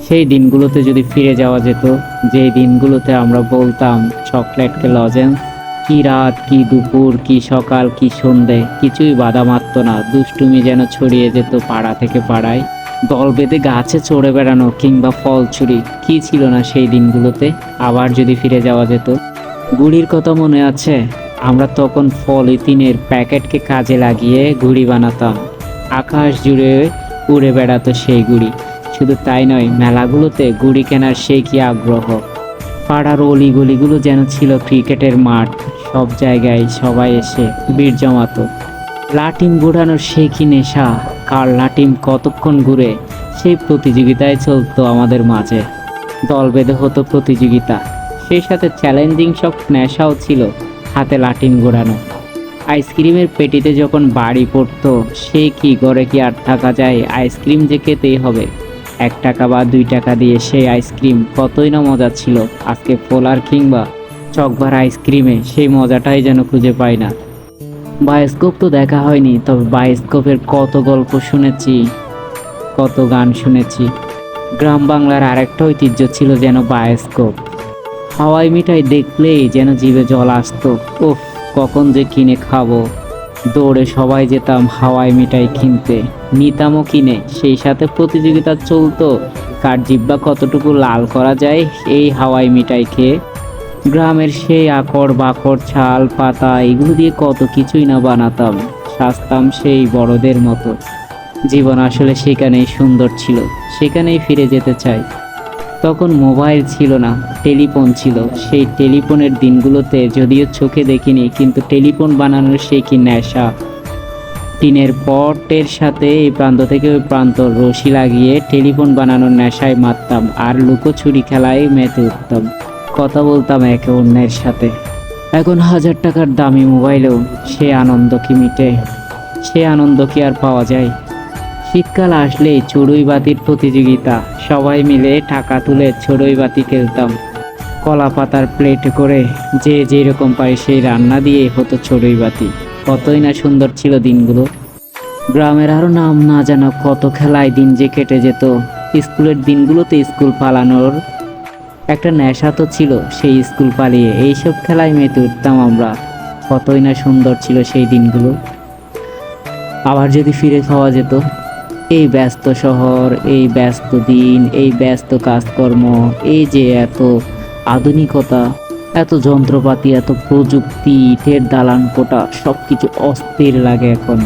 সেই দিনগুলোতে যদি ফিরে যাওয়া যেত, যেই দিনগুলোতে আমরা বলতাম চকলেটকে লজেন্স, কি রাত কি দুপুর কি সকাল কি সন্ধে কিছুই বাধা মারত না, দুষ্টুমি যেন ছড়িয়ে যেত পাড়া থেকে পাড়ায়। দল বেঁধে গাছে চড়ে বেড়ানো কিংবা ফল চুরি, কি ছিল না সেই দিনগুলোতে। আবার যদি ফিরে যাওয়া যেত, গুড়ির কথা মনে আছে? আমরা তখন পলিথিনের প্যাকেটকে কাজে লাগিয়ে ঘুড়ি বানাতাম, আকাশ জুড়ে উড়ে বেড়াতো সেই গুড়ি। শুধু তাই নয়, মেলাগুলোতে গুড়ি কেনার সেই কি আগ্রহ। পাড়ার অলিগলিগুলো যেন ছিল ক্রিকেটের মাঠ, সব জায়গায় সবাই এসে ভিড় জমাতো। লাটিম ঘোরানোর সেই কি নেশা, কার লাটিম কতক্ষণ ঘুরে, সেই প্রতিযোগিতায় চলতো আমাদের মাঝে। দল বেঁধে হতো প্রতিযোগিতা, সেই সাথে চ্যালেঞ্জিং সব নেশাও ছিল, হাতে লাটিম ঘোরানো। আইসক্রিমের পেটিতে যখন বাড়ি পড়তো, সে কি ঘরে কি আর থাকা যায়, আইসক্রিম যে খেতেই হবে। 1 টাকা বা 2 টাকা দিয়ে সেই আইসক্রিম কতই না মজা ছিল। আজকে পোলার কিংবা চকবার আইসক্রিমে সেই মজাটাই যেন খুঁজে পাই না। বায়োস্কোপ তো দেখা হয়নি, তবে বায়োস্কোপের কত গল্প শুনেছি, কত গান শুনেছি। গ্রাম বাংলার আরেকটা ঐতিহ্য ছিল যেন বায়োস্কোপ। হাওয়াই মিঠাই দেখলেই যেন জিভে জল আসতো। উফ, কখন যে কিনে খাবো। দৌড়ে সবাই যেতাম হাওয়াই মিঠাই কিনতে, নিতামও কিনে। সেই সাথে প্রতিযোগিতা চলতো, কার জিহ্বা কতটুকু লাল করা যায় এই হাওয়াই মিঠাই খেয়ে। গ্রামের সেই আকড় বাকড় ছাল পাতা এগুলো দিয়ে কত কিছুই না বানাতাম, সাজতাম সেই বড়দের মতো। জীবন আসলে সেখানেই সুন্দর ছিল, সেখানেই ফিরে যেতে চাই। তখন মোবাইল ছিল না, টেলিফোন ছিল। সেই টেলিফোনের দিনগুলোতে যদিও চোখে দেখিনি, কিন্তু টেলিফোন বানানোর সেই কি নেশা। টিনের পটের সাথে এই প্রান্ত থেকে ওই প্রান্ত রশি লাগিয়ে টেলিফোন বানানোর নেশায় মারতাম, আর লুকোচুরি খেলায় মেতে উঠতাম, কথা বলতাম একে অন্যের সাথে। এখন 1000 টাকার দামি মোবাইলেও সে আনন্দ কি মিটে, সে আনন্দ কি আর পাওয়া যায়? শীতকাল আসলেই চড়ুই বাতির প্রতিযোগিতা, সবাই মিলে টাকা তুলে চড়ুই বাতি খেলতাম। কলা পাতার প্লেটে করে যে যেরকম পারে সেই রান্না দিয়ে হতো চড়ুই বাতি। কতই না সুন্দর ছিল দিনগুলো। গ্রামের আরো নাম না জানা কত খেলায় দিন যে কেটে যেত। স্কুলের দিনগুলোতে স্কুল পালানোর একটা নেশা তো ছিল, সেই স্কুল পালিয়ে এইসব খেলায় মেতে উঠতাম আমরা। কতই না সুন্দর ছিল সেই দিনগুলো। আবার যদি ফিরে পাওয়া যেত, এই ব্যস্ত শহর, এই ব্যস্ত দিন, এই ব্যস্ত কাজকর্ম, এই যে এত আধুনিকতা, এত যন্ত্রপাতি, এত প্রযুক্তি, ইটের দালান কোটা, সব কিছু অস্থির লাগে এখন।